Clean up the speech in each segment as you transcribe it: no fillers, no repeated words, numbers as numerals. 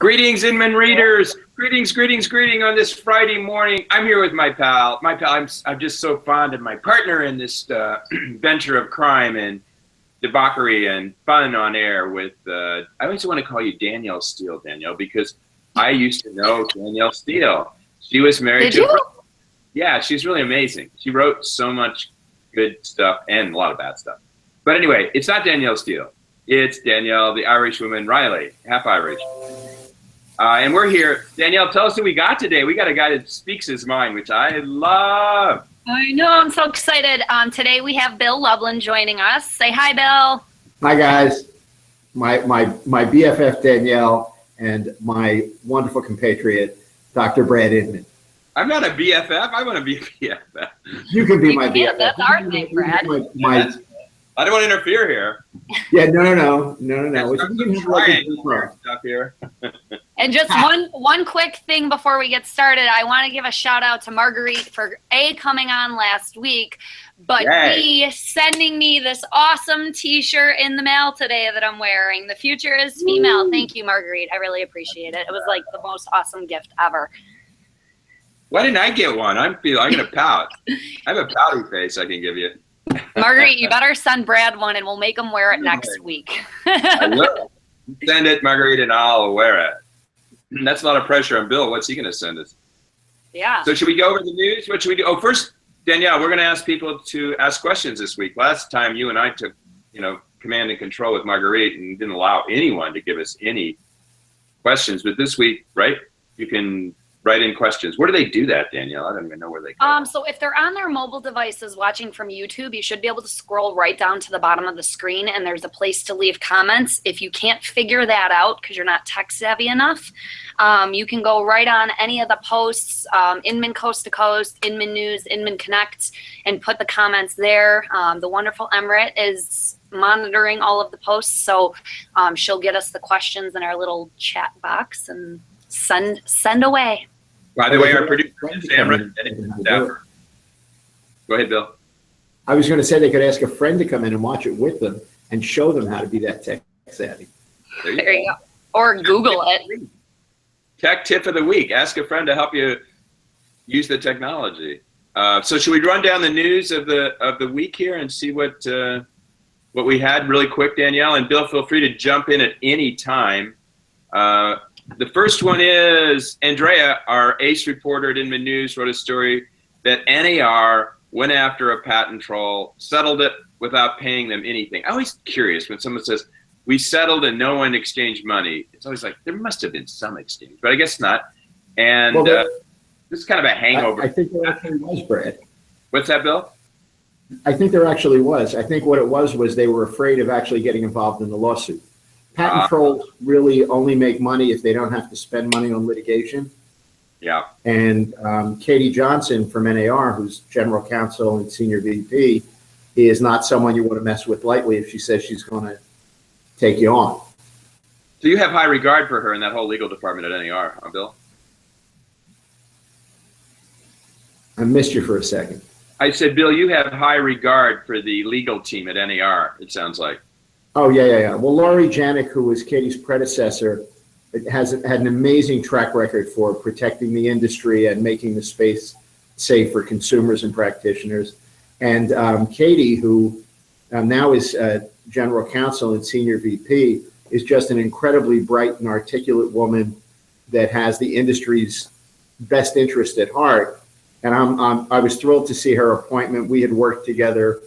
Greetings, Inman readers. Greetings on this Friday morning. I'm here with my pal. I'm just so fond of my partner in this venture of crime and debauchery and fun on air with, I always want to call you Danielle Steele, Danielle, because I used to know Danielle Steele. She was married to yeah, she's really amazing. She wrote so much good stuff and a lot of bad stuff. But anyway, it's not Danielle Steele. It's Danielle, the Irish woman, Riley, half Irish. And we're here. Danielle, tell us who we got today. We got a guy that speaks his mind, which I love. I know, I'm so excited. Today we have Bill Lowballing joining us. Say hi, Bill. Hi, guys. My BFF, Danielle, and my wonderful compatriot, Dr. Brad Inman. I'm not a BFF. I want to be a BFF. You can be my BFF. That's our thing, Brad. I don't want to interfere here. Yeah, no. Stuff here. And just one quick thing before we get started, I want to give a shout out to Marguerite for coming on last week, but B, sending me this awesome T-shirt in the mail today that I'm wearing. The future is female. Woo. Thank you, Marguerite. I really appreciate it. It was like the most awesome gift ever. Why didn't I get one? I'm gonna pout. I have a pouty face I can give you. Marguerite, you better send Brad one and we'll make him wear it next week. I will. Send it, Marguerite, and I'll wear it. That's a lot of pressure on Bill. What's he going to send us? Yeah. So should we go over the news? What should we do? Oh, first, Danielle, we're going to ask people to ask questions this week. Last time you and I took, command and control with Marguerite and didn't allow anyone to give us any questions. But this week, right, you can write in questions. Where do they do that, Danielle? I don't even know where they go. So if they're on their mobile devices watching from YouTube, you should be able to scroll right down to the bottom of the screen and there's a place to leave comments. If you can't figure that out because you're not tech savvy enough, you can go right on any of the posts, Inman Coast to Coast, Inman News, Inman Connect, and put the comments there. The wonderful Emrit is monitoring all of the posts, so she'll get us the questions in our little chat box and send away. By the way, our producer is Amrit. Go ahead, Bill. I was going to say they could ask a friend to come in and watch it with them and show them how to be that tech savvy. There you go. Or Google it. Tech tip of the week. Ask a friend to help you use the technology. So should we run down the news of the week here and see what we had really quick, Danielle? And Bill, feel free to jump in at any time. The first one is Andrea, our ace reporter at Inman News, wrote a story that NAR went after a patent troll, settled it without paying them anything. I'm always curious when someone says, we settled and no one exchanged money. It's always like, there must have been some exchange, but I guess not. And this is kind of a hangover. I think there actually was, Brad. What's that, Bill? I think there actually was. I think what it was they were afraid of actually getting involved in the lawsuit. Patent trolls really only make money if they don't have to spend money on litigation. Yeah. And Katie Johnson from NAR, who's general counsel and senior VP, is not someone you want to mess with lightly if she says she's going to take you on. So you have high regard for her in that whole legal department at NAR, huh, Bill? I missed you for a second. I said, Bill, you have high regard for the legal team at NAR, it sounds like. Oh, yeah. Well, Laurie Janik, who was Katie's predecessor, had an amazing track record for protecting the industry and making the space safe for consumers and practitioners. And Katie, who now is general counsel and senior VP, is just an incredibly bright and articulate woman that has the industry's best interest at heart. And I was thrilled to see her appointment. We had worked together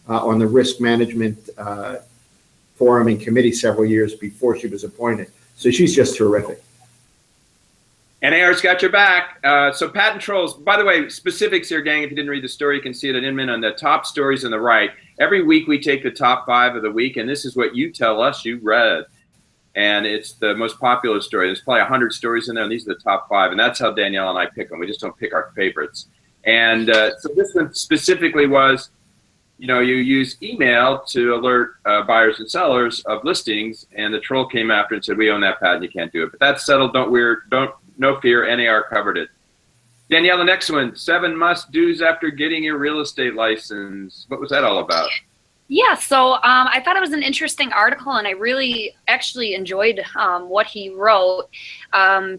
on the risk management forum and committee several years before she was appointed. So she's just terrific. NAR's got your back. So patent trolls, by the way, specifics here, gang. If you didn't read the story, you can see it at Inman on the top stories on the right. Every week we take the top 5 of the week, and this is what you tell us you read. And it's the most popular story. There's probably 100 stories in there, and these are the top 5. And that's how Danielle and I pick them. We just don't pick our favorites. And so this one specifically was, you use email to alert buyers and sellers of listings, and the troll came after and said, we own that patent, you can't do it. But that's settled, no fear, NAR covered it. Danielle, the next one, 7 must-dos after getting your real estate license. What was that all about? Yeah, so I thought it was an interesting article, and I really actually enjoyed what he wrote.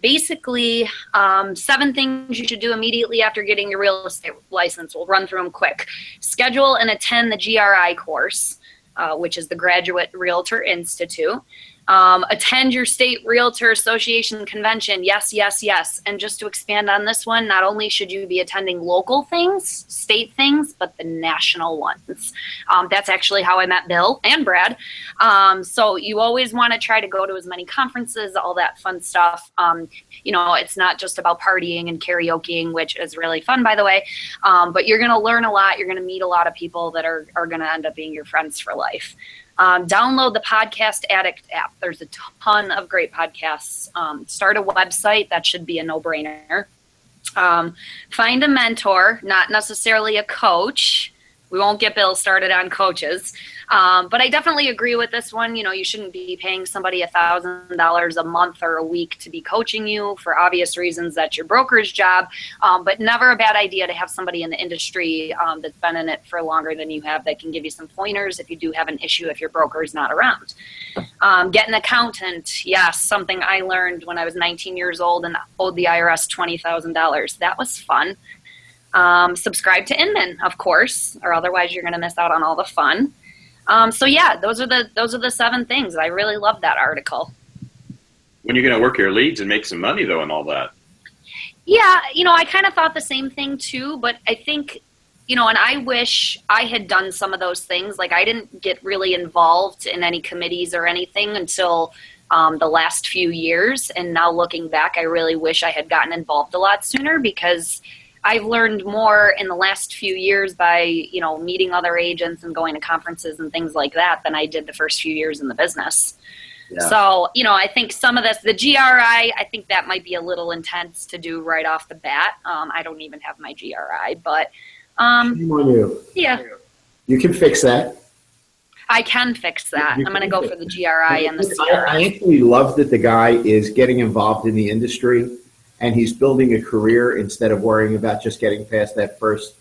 Basically, 7 things you should do immediately after getting your real estate license. We'll run through them quick. Schedule and attend the GRI course, which is the Graduate Realtor Institute. Attend your state realtor association convention. Yes, yes, yes. And just to expand on this one, not only should you be attending local things, state things, but the national ones. That's actually how I met Bill and Brad. So you always want to try to go to as many conferences, all that fun stuff. You know, it's not just about partying and karaokeing, which is really fun, by the way. But you're going to learn a lot. You're going to meet a lot of people that are going to end up being your friends for life. Download the Podcast Addict app. There's a ton of great podcasts. Start a website. That should be a no-brainer. Find a mentor, not necessarily a coach. We won't get Bill started on coaches. But I definitely agree with this one. You know, you shouldn't be paying somebody $1,000 a month or a week to be coaching you for obvious reasons. That's your broker's job. But never a bad idea to have somebody in the industry that's been in it for longer than you have that can give you some pointers if you do have an issue if your broker is not around. Get an accountant. Yes, something I learned when I was 19 years old and owed the IRS $20,000. That was fun. Subscribe to Inman, of course, or otherwise you're going to miss out on all the fun. So yeah, those are the 7 things. I really love that article. When you're going to work your leads and make some money, though, and all that. Yeah, you know, I kind of thought the same thing too, but I think, you know, and I wish I had done some of those things. Like I didn't get really involved in any committees or anything until the last few years. And now looking back, I really wish I had gotten involved a lot sooner because I've learned more in the last few years by, you know, meeting other agents and going to conferences and things like that than I did the first few years in the business. Yeah. So, you know, I think some of this, the GRI, I think that might be a little intense to do right off the bat. I don't even have my GRI, but shame on you. Yeah. You can fix that. I can fix that. I'm going to go for the GRI and the CRI. I actually love that the guy is getting involved in the industry. And he's building a career instead of worrying about just getting past that first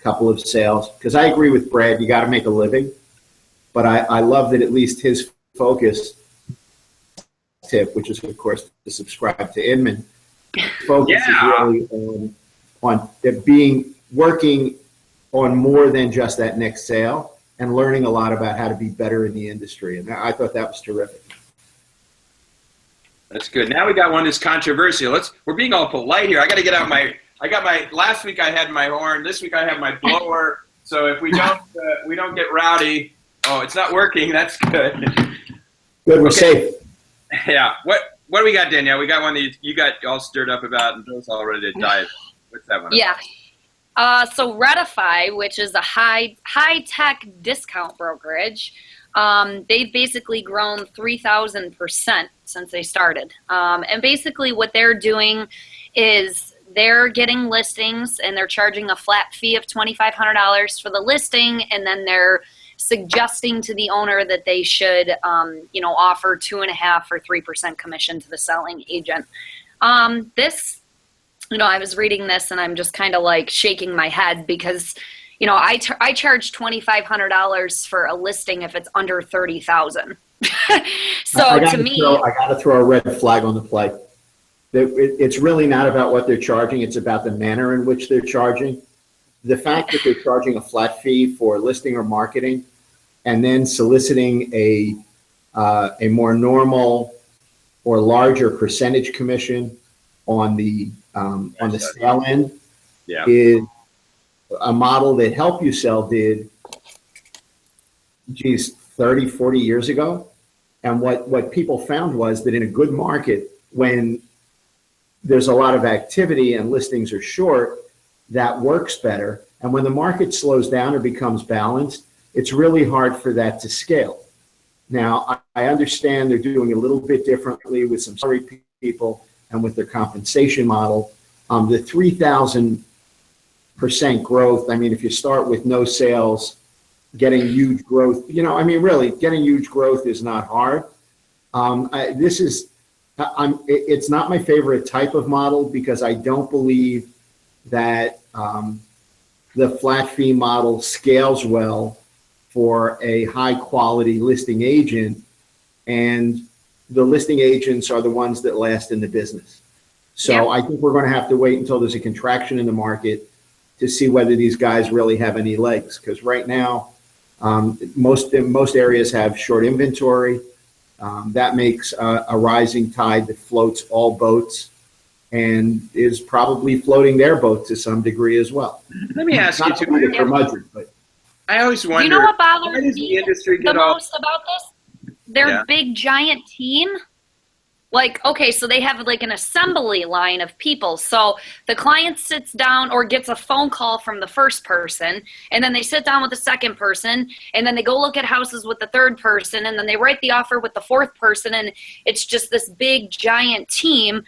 couple of sales. Because I agree with Brad, you got to make a living. But I love that at least his focus tip, which is, of course, to subscribe to Inman, focus is really on working on more than just that next sale and learning a lot about how to be better in the industry. And I thought that was terrific. That's good. Now we got one that's controversial. We're being all polite here. I got to get out last week I had my horn. This week I have my blower. So if we don't get rowdy, it's not working. That's good. Good, we're safe. Yeah. What do we got, Danielle? We got one that you got all stirred up about and Bill's all ready to dive. What's that one? Yeah. So Ratify, which is a high-tech discount brokerage, they've basically grown 3,000% since they started. And basically what they're doing is they're getting listings and they're charging a flat fee of $2,500 for the listing, and then they're suggesting to the owner that they should, offer 2.5% or 3% commission to the selling agent. I was reading this and I'm just kind of like shaking my head because I charge $2,500 for a listing if it's under $30,000. So to me, I got to throw a red flag on the play. It's really not about what they're charging; it's about the manner in which they're charging. The fact that they're charging a flat fee for listing or marketing, and then soliciting a more normal or larger percentage commission on the sale end, is a model that Help You Sell did, 30, 40 years ago. And what people found was that in a good market, when there's a lot of activity and listings are short, that works better. And when the market slows down or becomes balanced, it's really hard for that to scale. Now, I understand they're doing a little bit differently with some salary people and with their compensation model. The 3,000% growth, I mean, if you start with no sales, getting huge growth, really getting huge growth is not hard. It's not my favorite type of model because I don't believe that the flat fee model scales well for a high quality listing agent, and the listing agents are the ones that last in the business. So Yeah. I think we're going to have to wait until there's a contraction in the market to see whether these guys really have any legs. Because right now, most areas have short inventory. That makes a rising tide that floats all boats, and is probably floating their boat to some degree as well. Let me ask you Not to too. be a curmudgeon, but I always wonder, You know what why bothers does the me industry the get all? most about this? Their Yeah. big giant team. Like, okay, so they have like an assembly line of people. So the client sits down or gets a phone call from the first person, and then they sit down with the second person, and then they go look at houses with the third person, and then they write the offer with the fourth person, and it's just this big giant team.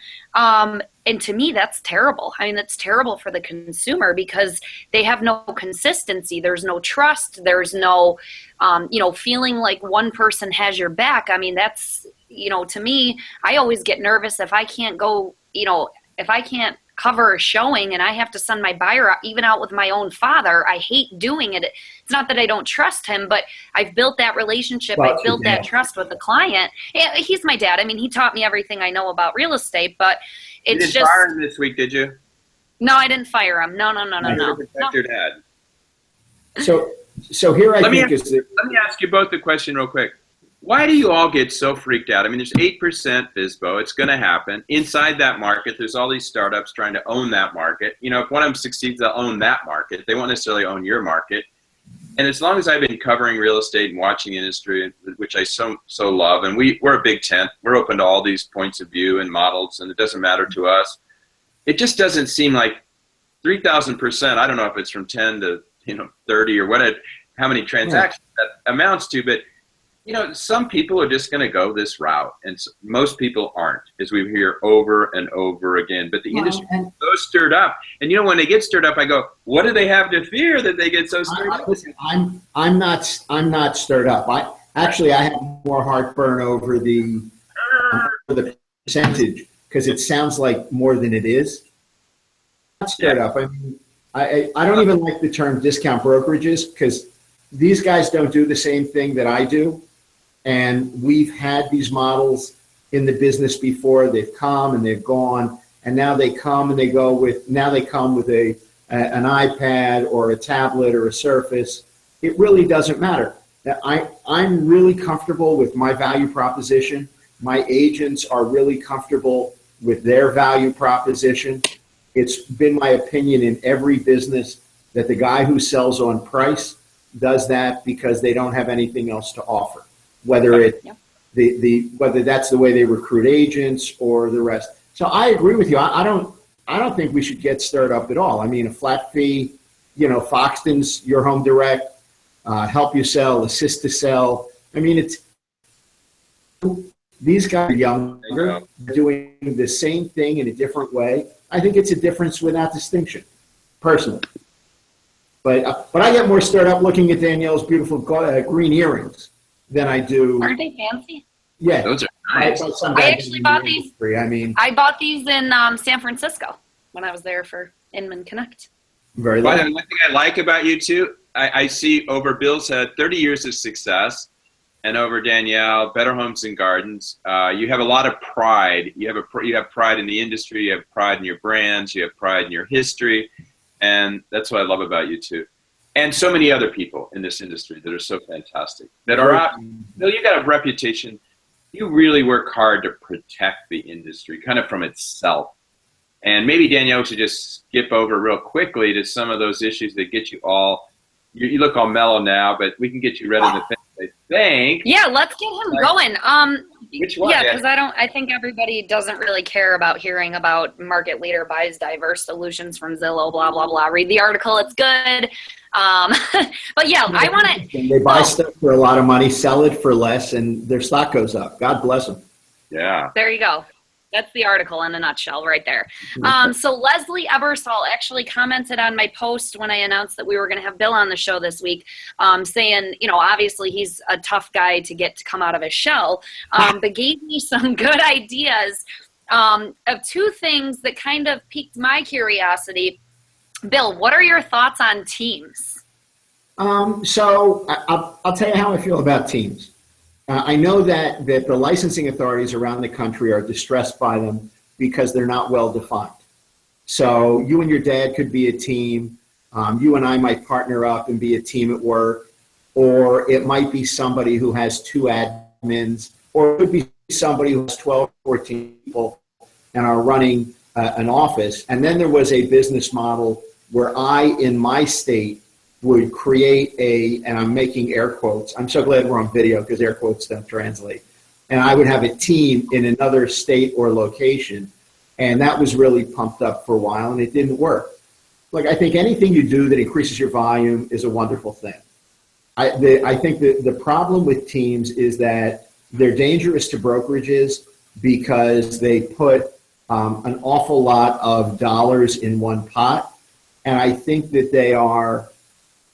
And to me, that's terrible. I mean, that's terrible for the consumer because they have no consistency. There's no trust. There's no, feeling like one person has your back. I mean, that's, to me, I always get nervous if I can't go, if I can't cover a showing and I have to send my buyer out, even out with my own father. I hate doing it. It's not that I don't trust him, but I've built that relationship. Well, I've built that trust with the client. Yeah, he's my dad. I mean, he taught me everything I know about real estate, but You it's didn't just. fire him this week, did you? No, I didn't fire him. No. To protect your dad. so here I Let me think is that Let me ask you both the question real quick. Why do you all get so freaked out? I mean, there's 8% Fizbo. It's going to happen. Inside that market, there's all these startups trying to own that market. If one of them succeeds, they'll own that market. They won't necessarily own your market. And as long as I've been covering real estate and watching the industry, which I so love, and we're a big tent. We're open to all these points of view and models, and it doesn't matter to us. It just doesn't seem like 3,000%. I don't know if it's from 10 to 30 or how many transactions that amounts to, but some people are just going to go this route, and most people aren't, as we hear over and over again. But the industry is so stirred up, and when they get stirred up, I go, "What do they have to fear that they get so stirred up?" I'm not stirred up. I have more heartburn over the percentage because it sounds like more than it is. I'm not stirred up. I mean, I don't even like the term discount brokerages because these guys don't do the same thing that I do. And we've had these models in the business before. They've come and they've gone, and now they come and they go with. Now they come with an iPad or a tablet or a Surface. It really doesn't matter. I'm really comfortable with my value proposition. My agents are really comfortable with their value proposition. It's been my opinion in every business that the guy who sells on price does that because they don't have anything else to offer. Whether whether that's the way they recruit agents or the rest. So I agree with you. I don't think we should get stirred up at all. I mean, a flat fee, Foxton's your home direct, help you sell, assist to sell. I mean, these guys are younger, doing the same thing in a different way. I think it's a difference without distinction, personally. But I get more stirred up looking at Danielle's beautiful green earrings than I do. Aren't they fancy? Yeah, those are nice. I actually bought these. I bought these in San Francisco when I was there for Inman Connect. Very One lovely. thing I like about you two, I see over Bill's head 30 years of success, and over Danielle, Better Homes and Gardens. You have a lot of pride. You have pride in the industry. You have pride in your brands. You have pride in your history. And that's what I love about you two. And so many other people in this industry that are so fantastic, that are out. Bill, you got a reputation. You really work hard to protect the industry kind of from itself. And maybe Danielle should just skip over real quickly to some of those issues that get you all, you look all mellow now, but we can get you ready to think, I think. Yeah, let's get him going. Which one? Yeah, because I think everybody doesn't really care about hearing about market leader buys diverse solutions from Zillow, blah, blah, blah. Read the article. It's good. But yeah, I want to. They buy stuff for a lot of money, sell it for less, and their stock goes up. God bless them. Yeah. There you go. That's the article in a nutshell right there. So Leslie Ebersol actually commented on my post when I announced that we were going to have Bill on the show this week, saying, obviously he's a tough guy to get to come out of his shell, but gave me some good ideas of two things that kind of piqued my curiosity. Bill, what are your thoughts on teams? I'll tell you how I feel about teams. I know that the licensing authorities around the country are distressed by them because they're not well defined. So you and your dad could be a team. You and I might partner up and be a team at work, or it might be somebody who has 2 admins, or it could be somebody who has 12, 14 people and are running an office. And then there was a business model where I, in my state, would create and I'm making air quotes. I'm so glad we're on video because air quotes don't translate. And I would have a team in another state or location. And that was really pumped up for a while, and it didn't work. Like, I think anything you do that increases your volume is a wonderful thing. I think the problem with teams is that they're dangerous to brokerages because they put an awful lot of dollars in one pot. And I think that they are,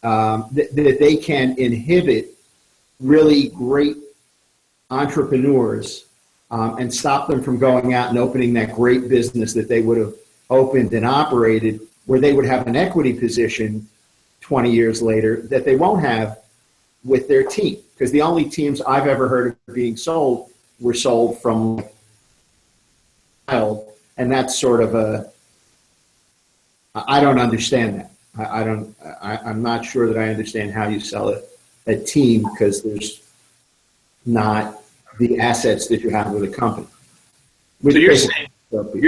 that they can inhibit really great entrepreneurs and stop them from going out and opening that great business that they would have opened and operated, where they would have an equity position 20 years later that they won't have with their team. Because the only teams I've ever heard of being sold were sold from child, and that's sort of I don't understand that. I'm not sure that I understand how you sell a team, because there's not the assets that you have with a company. So you're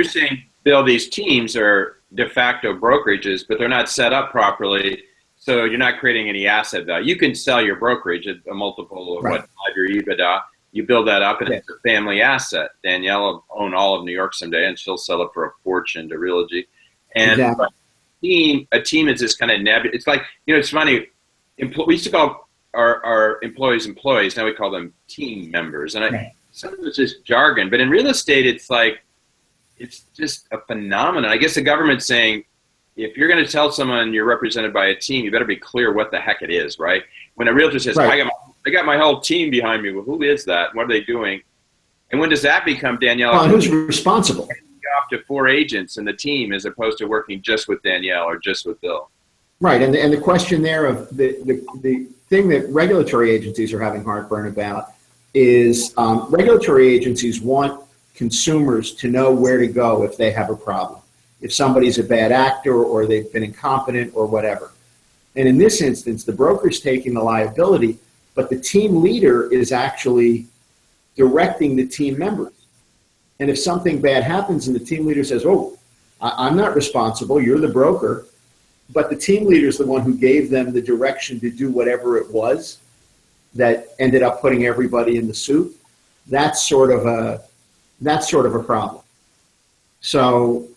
saying, Bill, these teams are de facto brokerages, but they're not set up properly, so you're not creating any asset value. You can sell your brokerage at a multiple of right. 5-year EBITDA. You build that up, and it's a family asset. Danielle will own all of New York someday, and she'll sell it for a fortune to Realogy. And exactly. a team is this kind of nebulous. It's like, it's funny. We used to call our employees, now we call them team members. And some of it's just jargon, but in real estate, it's like, it's just a phenomenon. I guess the government's saying, if you're going to tell someone you're represented by a team, you better be clear what the heck it is, right? When a realtor says, I got my whole team behind me, well, who is that? What are they doing? And when does that become, Danielle? Well, who's responsible? Off to 4 agents in the team, as opposed to working just with Danielle or just with Bill. Right, and the question there of the thing that regulatory agencies are having heartburn about is regulatory agencies want consumers to know where to go if they have a problem, if somebody's a bad actor or they've been incompetent or whatever. And in this instance, the broker's taking the liability, but the team leader is actually directing the team members. And if something bad happens and the team leader says, oh, I'm not responsible, you're the broker, but the team leader is the one who gave them the direction to do whatever it was that ended up putting everybody in the soup, that's sort of a problem. So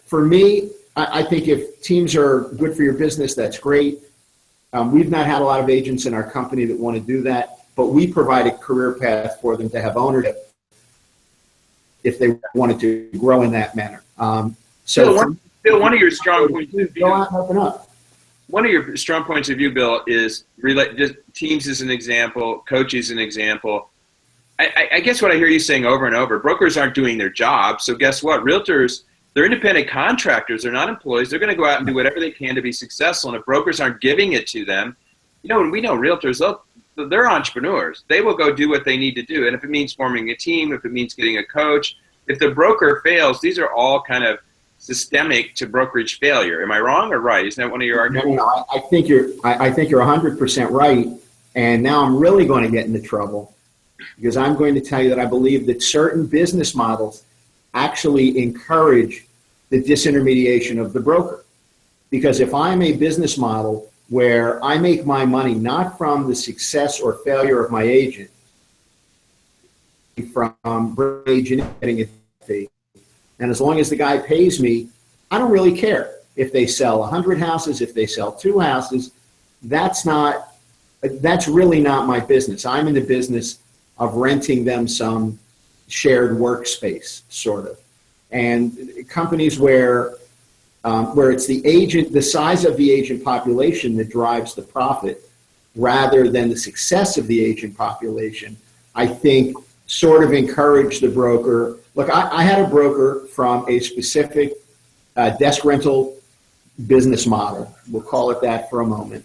for me, I think if teams are good for your business, that's great. We've not had a lot of agents in our company that want to do that, but we provide a career path for them to have ownership if they wanted to grow in that manner. Bill, one of your strong points of view. Go out and open up. One of your strong points of view, Bill, is just teams as an example, coaches an example. I guess what I hear you saying over and over, brokers aren't doing their job. So guess what? Realtors, they're independent contractors. They're not employees. They're going to go out and do whatever they can to be successful. And if brokers aren't giving it to them, and we know realtors, they're entrepreneurs. They will go do what they need to do. And if it means forming a team, if it means getting a coach, if the broker fails, these are all kind of systemic to brokerage failure. Am I wrong or right? Isn't that one of your arguments? No, I think you're 100% right. And now I'm really going to get into trouble, because I'm going to tell you that I believe that certain business models actually encourage the disintermediation of the broker. Because if I'm a business model where I make my money not from the success or failure of my agent, from agent getting a fee, and as long as the guy pays me, I don't really care if they sell 100 houses, if they sell 2 houses. That's really not my business. I'm in the business of renting them some shared workspace, sort of. And companies where it's the agent, the size of the agent population that drives the profit rather than the success of the agent population, I think sort of encourage the broker. Look, I had a broker from a specific desk rental business model. We'll call it that for a moment.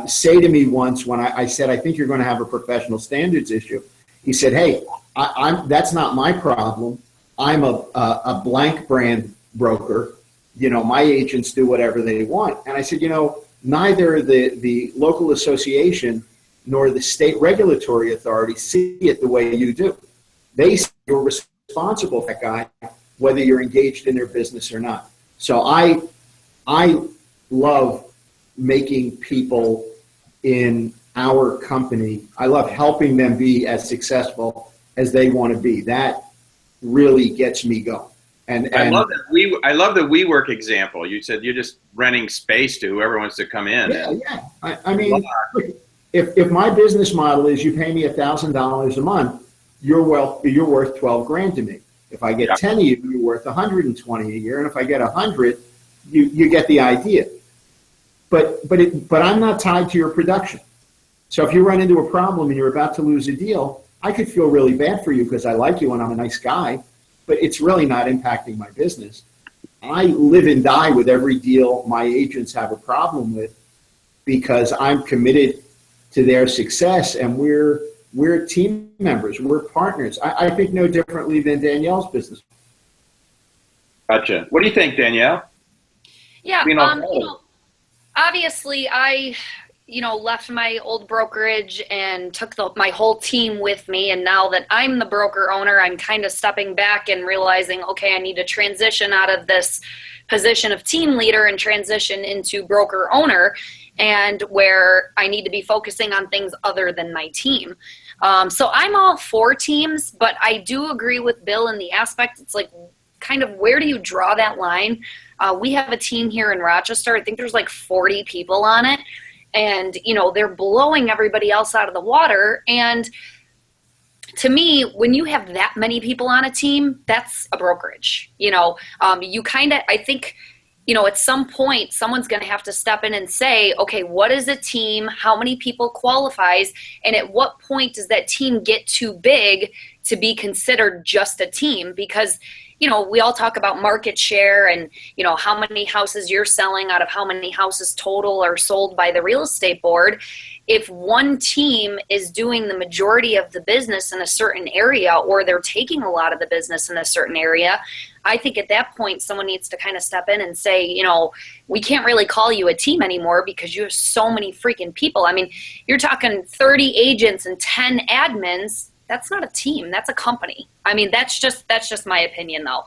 say to me once when I said, I think you're going to have a professional standards issue. He said, hey, that's not my problem. I'm a blank brand broker. My agents do whatever they want. And I said, neither the local association nor the state regulatory authority see it the way you do. They see you're responsible for that guy, whether you're engaged in their business or not. So I love making people in our company, I love helping them be as successful as they want to be. That really gets me going. And I love that I love the WeWork example. You said you're just renting space to whoever wants to come in. Yeah. I mean, if my business model is you pay me $1,000 a month, you're worth 12 grand to me. If I get 10 of you, you're worth 120 a year, and if I get 100, you get the idea. But I'm not tied to your production. So if you run into a problem and you're about to lose a deal, I could feel really bad for you because I like you and I'm a nice guy, but it's really not impacting my business. I live and die with every deal my agents have a problem with because I'm committed to their success, and we're team members, we're partners. I think no differently than Danielle's business. Gotcha. What do you think, Danielle? Yeah, obviously I left my old brokerage and took my whole team with me. And now that I'm the broker owner, I'm kind of stepping back and realizing, okay, I need to transition out of this position of team leader and transition into broker owner, and where I need to be focusing on things other than my team. So I'm all for teams, but I do agree with Bill in the aspect, it's like, kind of where do you draw that line? We have a team here in Rochester. I think there's like 40 people on it. And, they're blowing everybody else out of the water. And to me, when you have that many people on a team, that's a brokerage. I think, at some point, someone's going to have to step in and say, okay, what is a team? How many people qualifies? And at what point does that team get too big to be considered just a team? Because we all talk about market share and, how many houses you're selling out of how many houses total are sold by the real estate board. If one team is doing the majority of the business in a certain area, or they're taking a lot of the business in a certain area, I think at that point, someone needs to kind of step in and say, we can't really call you a team anymore because you have so many freaking people. I mean, you're talking 30 agents and 10 admins. That's not a team. That's a company. I mean, that's just my opinion, though.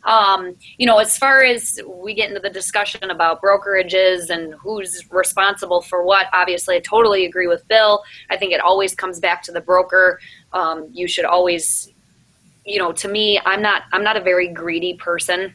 As far as we get into the discussion about brokerages and who's responsible for what, obviously, I totally agree with Bill. I think it always comes back to the broker. You should always, to me, I'm not a very greedy person.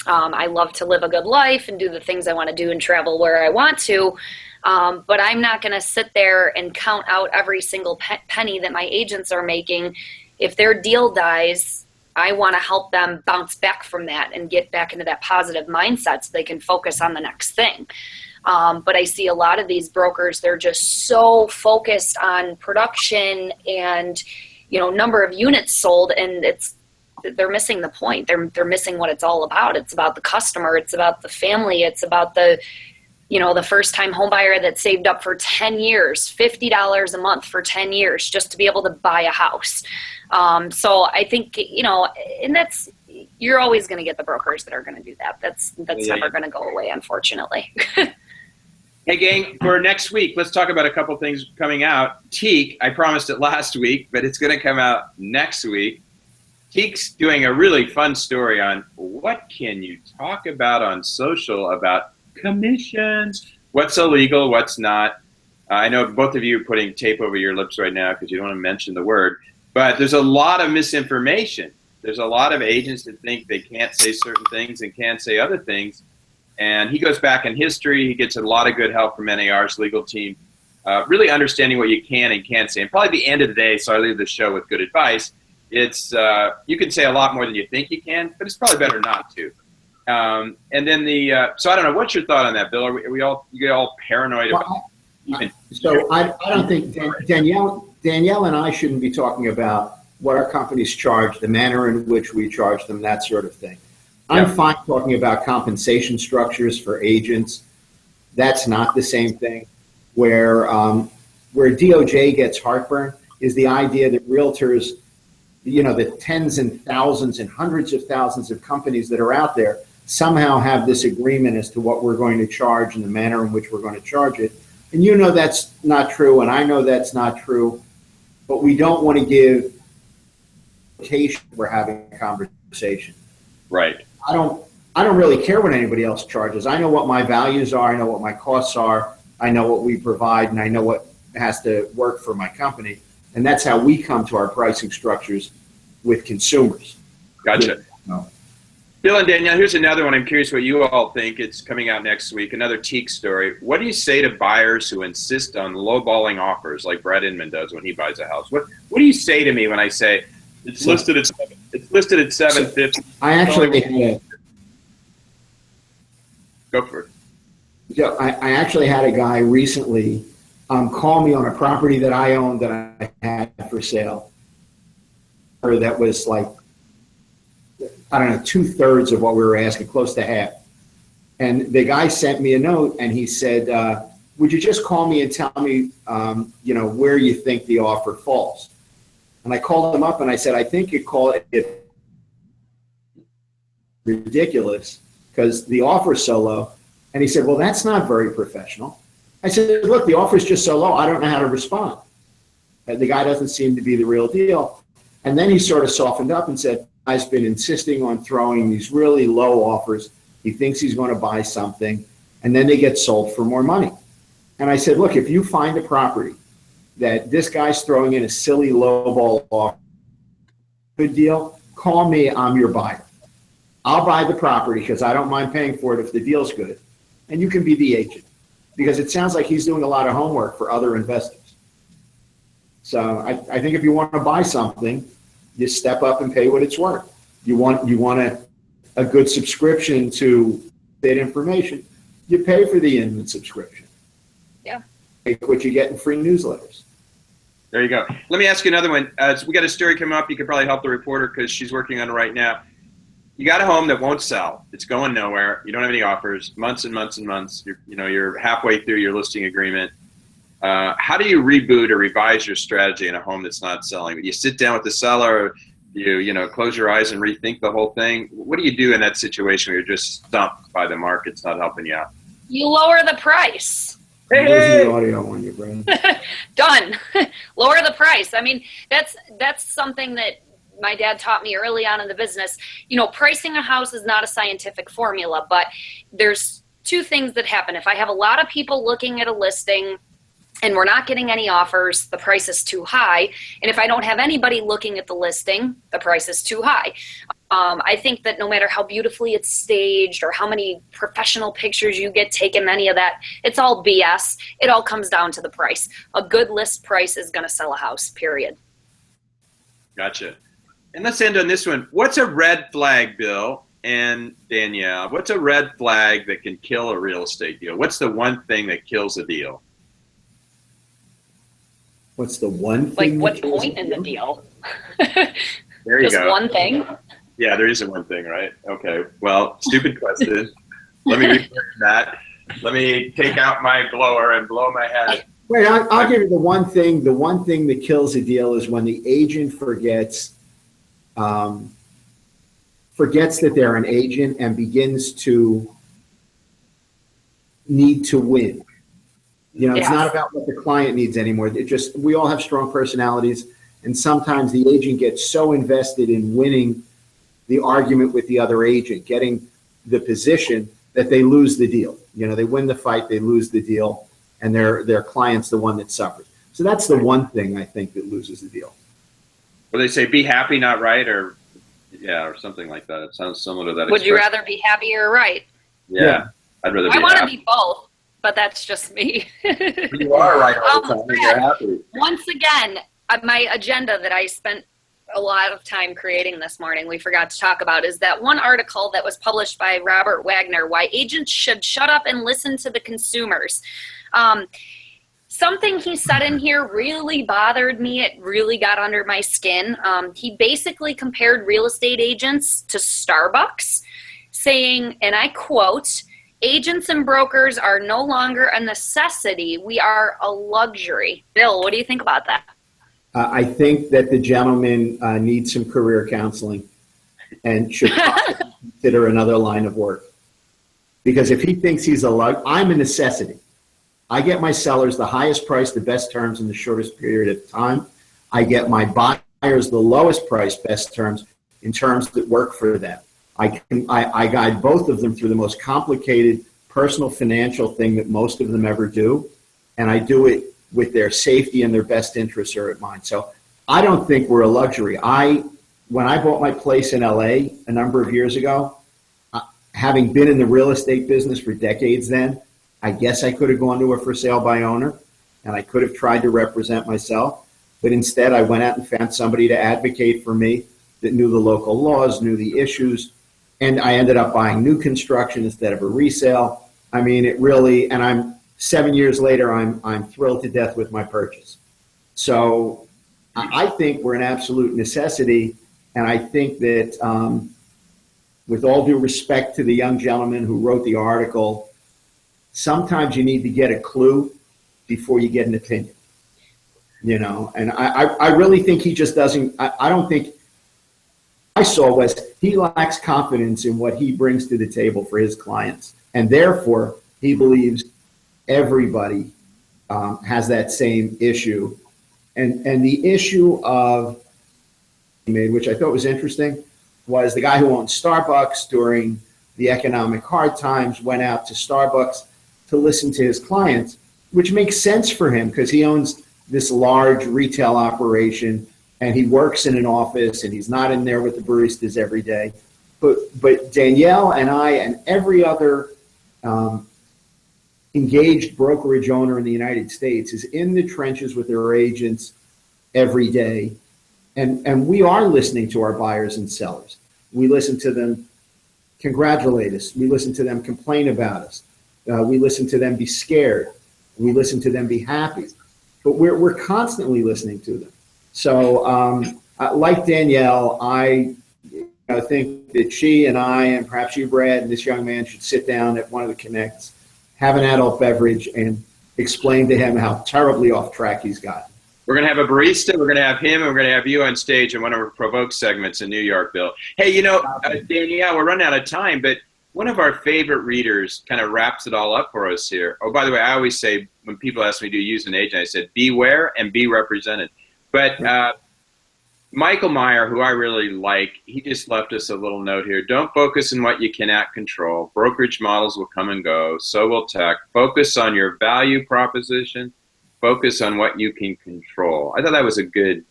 I love to live a good life and do the things I want to do and travel where I want to. But I'm not going to sit there and count out every single penny that my agents are making. If their deal dies, I want to help them bounce back from that and get back into that positive mindset so they can focus on the next thing. But I see a lot of these brokers, they're just so focused on production and, number of units sold, and they're missing the point. They're missing what it's all about. It's about the customer. It's about the family. It's about the first-time home buyer that saved up for 10 years, $50 a month for 10 years just to be able to buy a house. So I think, and you're always going to get the brokers that are going to do that. That's never going to go away, unfortunately. Hey, gang, for next week, let's talk about a couple things coming out. Teak, I promised it last week, but it's going to come out next week. Teak's doing a really fun story on what can you talk about on social about commissions, what's illegal, what's not. I know both of you are putting tape over your lips right now because you don't want to mention the word, but there's a lot of misinformation. There's a lot of agents that think they can't say certain things and can't say other things. And he goes back in history. He gets a lot of good help from NAR's legal team, really understanding what you can and can't say. And probably at the end of the day, so I leave the show with good advice, it's you can say a lot more than you think you can, but it's probably better not to. And then so I don't know, what's your thought on that, Bill? Are we all paranoid about So I don't think Danielle and I shouldn't be talking about what our companies charge, the manner in which we charge them, that sort of thing. I'm fine talking about compensation structures for agents. That's not the same thing. where DOJ gets heartburn is the idea that realtors, the tens and thousands and hundreds of thousands of companies that are out there somehow have this agreement as to what we're going to charge and the manner in which we're going to charge it. And that's not true, and I know that's not true, but we don't want to give indication we're having a conversation. Right. I don't really care what anybody else charges. I know what my values are, I know what my costs are, I know what we provide, and I know what has to work for my company. And that's how we come to our pricing structures with consumers. Gotcha. Bill and Danielle, here's another one. I'm curious what you all think. It's coming out next week. Another teak story. What do you say to buyers who insist on lowballing offers like Brad Inman does when he buys a house? What do you say to me when I say it's listed at $750? I actually go for it. Yeah, I actually had a guy recently call me on a property that I owned that I had for sale, or that was like, I don't know, 2/3 of what we were asking, close to half. And the guy sent me a note and he said, would you just call me and tell me, where you think the offer falls? And I called him up and I said, I think you call it ridiculous because the offer is so low. And he said, well, that's not very professional. I said, look, the offer is just so low, I don't know how to respond. And the guy doesn't seem to be the real deal. And then he sort of softened up and said, I've been insisting on throwing these really low offers. He thinks he's going to buy something, and then they get sold for more money. And I said, look, if you find a property that this guy's throwing in a silly lowball offer, good deal, call me, I'm your buyer. I'll buy the property because I don't mind paying for it if the deal's good. And you can be the agent because it sounds like he's doing a lot of homework for other investors. So I think if you want to buy something, you step up and pay what it's worth. You want a good subscription to that information, you pay for the Inman subscription. Yeah. Take what you get in free newsletters. There you go. Let me ask you another one. So we got a story coming up. You could probably help the reporter because she's working on it right now. You got a home that won't sell. It's going nowhere. You don't have any offers. Months and months and months. You're halfway through your listing agreement. How do you reboot or revise your strategy in a home that's not selling? You sit down with the seller, you close your eyes and rethink the whole thing. What do you do in that situation where you're just stumped by the market's not helping you out? You lower the price. Where's the audio on you, Brandon? Done. Lower the price. I mean, that's something that my dad taught me early on in the business. Pricing a house is not a scientific formula, but there's two things that happen. If I have a lot of people looking at a listing and we're not getting any offers, the price is too high. And if I don't have anybody looking at the listing, the price is too high. I think that no matter how beautifully it's staged or how many professional pictures you get taken, any of that, it's all BS. It all comes down to the price. A good list price is going to sell a house, period. Gotcha. And let's end on this one. What's a red flag, Bill and Danielle? What's a red flag that can kill a real estate deal? What's the one thing that kills a deal? What's the one thing? Like what point in the deal? There you Just go. one thing? Yeah, there isn't one thing, right? Okay. Well, stupid question. Let me rephrase that. Let me take out my blower and blow my head. Wait, I'll give you the one thing. The one thing that kills a deal is when the agent forgets that they're an agent and begins to need to win. It's not about what the client needs anymore. We all have strong personalities, and sometimes the agent gets so invested in winning the argument with the other agent, getting the position, that they lose the deal. They win the fight, they lose the deal, and their client's the one that suffers. So that's the one thing I think that loses the deal. Well, they say be happy, not right, or something like that. It sounds similar to that. Would you rather be happy or right? Yeah. I'd rather be I want to happy. be both, but that's just me. You are right all the time. You're happy. Once again, my agenda that I spent a lot of time creating this morning, we forgot to talk about, is that one article that was published by Robert Wagner, Why Agents Should Shut Up and Listen to the Consumers. Something he said in here really bothered me. It really got under my skin. He basically compared real estate agents to Starbucks, saying, and I quote, agents and brokers are no longer a necessity. We are a luxury. Bill, what do you think about that? I think that the gentleman needs some career counseling and should possibly consider another line of work. Because if he thinks I'm a necessity. I get my sellers the highest price, the best terms in the shortest period of time. I get my buyers the lowest price, best terms in terms that work for them. I guide both of them through the most complicated personal financial thing that most of them ever do. And I do it with their safety and their best interests are at mine. So I don't think we're a luxury. When I bought my place in LA a number of years ago, having been in the real estate business for decades then, I guess I could have gone to a for sale by owner and I could have tried to represent myself. But instead, I went out and found somebody to advocate for me that knew the local laws, knew the issues, and I ended up buying new construction instead of a resale. I mean, it really, and I'm 7 years later, I'm thrilled to death with my purchase. So I think we're an absolute necessity, and I think that with all due respect to the young gentleman who wrote the article, sometimes you need to get a clue before you get an opinion, you know, and I really think he just doesn't, I don't think, I saw was he lacks confidence in what he brings to the table for his clients. And therefore, he believes everybody has that same issue. And the issue of, which I thought was interesting, was the guy who owned Starbucks during the economic hard times went out to Starbucks to listen to his clients, which makes sense for him because he owns this large retail operation and he works in an office and he's not in there with the baristas every day. But Danielle and I and every other engaged brokerage owner in the United States is in the trenches with their agents every day. And we are listening to our buyers and sellers. We listen to them congratulate us. We listen to them complain about us. We listen to them be scared. We listen to them be happy. But we're constantly listening to them. So like Danielle, I think that she and I, and perhaps you, Brad, and this young man should sit down at one of the Connects, have an adult beverage, and explain to him how terribly off track he's gotten. We're going to have a barista, we're going to have him, and we're going to have you on stage in one of our Provoke segments in New York, Bill. Hey, you know, Danielle, we're running out of time, but one of our favorite readers kind of wraps it all up for us here. Oh, by the way, I always say, when people ask me to use an agent, I said, beware and be represented. But Michael Meyer, who I really like, he just left us a little note here. Don't focus on what you cannot control. Brokerage models will come and go. So will tech. Focus on your value proposition. Focus on what you can control. I thought that was a good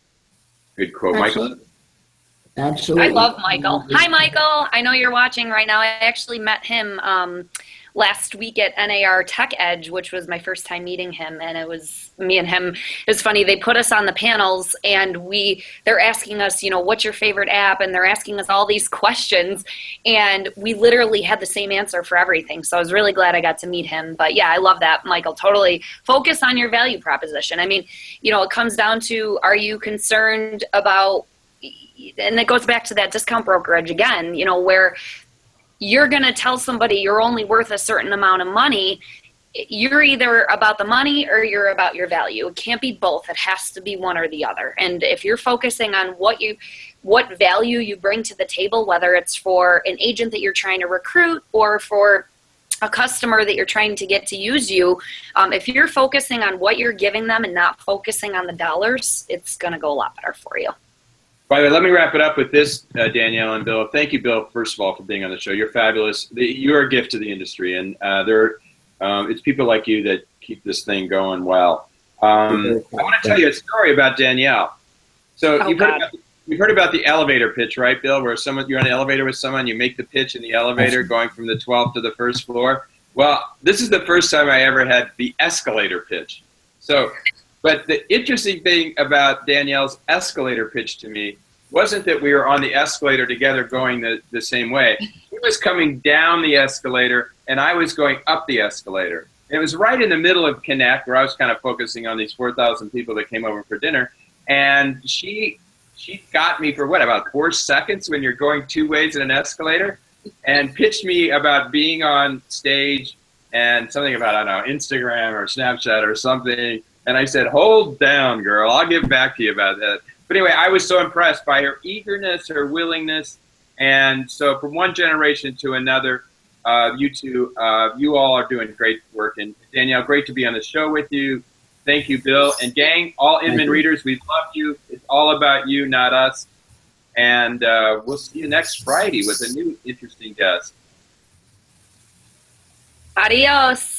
quote. Absolutely. Michael? Absolutely. I love Michael. Hi, Michael. I know you're watching right now. I actually met him last week at NAR Tech Edge, which was my first time meeting him, and it was me and him. It was funny. They put us on the panels, and they're asking us, you know, what's your favorite app, and they're asking us all these questions, and we literally had the same answer for everything. So I was really glad I got to meet him. But yeah, I love that, Michael. Totally focus on your value proposition. I mean, you know, it comes down to, are you concerned about, and it goes back to that discount brokerage again, you know, where you're going to tell somebody you're only worth a certain amount of money. You're either about the money or you're about your value. It can't be both. It has to be one or the other. And if you're focusing on what value you bring to the table, whether it's for an agent that you're trying to recruit or for a customer that you're trying to get to use you, if you're focusing on what you're giving them and not focusing on the dollars, it's going to go a lot better for you. By the way, let me wrap it up with this, Danielle and Bill. Thank you, Bill, first of all, for being on the show. You're fabulous. You're a gift to the industry, and it's people like you that keep this thing going well. I want to tell you a story about Danielle. So you've heard about the elevator pitch, right, Bill, where you're on an elevator with someone, you make the pitch in the elevator going from the 12th to the first floor? Well, this is the first time I ever had the escalator pitch. But the interesting thing about Danielle's escalator pitch to me wasn't that we were on the escalator together going the same way. He was coming down the escalator, and I was going up the escalator. And it was right in the middle of Connect, where I was kind of focusing on these 4,000 people that came over for dinner. And she got me for, about 4 seconds when you're going two ways in an escalator? and pitched me about being on stage and something about, I don't know, Instagram or Snapchat or something. And I said, hold down, girl. I'll get back to you about that. But anyway, I was so impressed by her eagerness, her willingness. And so from one generation to another, you two, you all are doing great work. And Danielle, great to be on the show with you. Thank you, Bill. And gang, all Inman readers, we love you. It's all about you, not us. And we'll see you next Friday with a new interesting guest. Adios.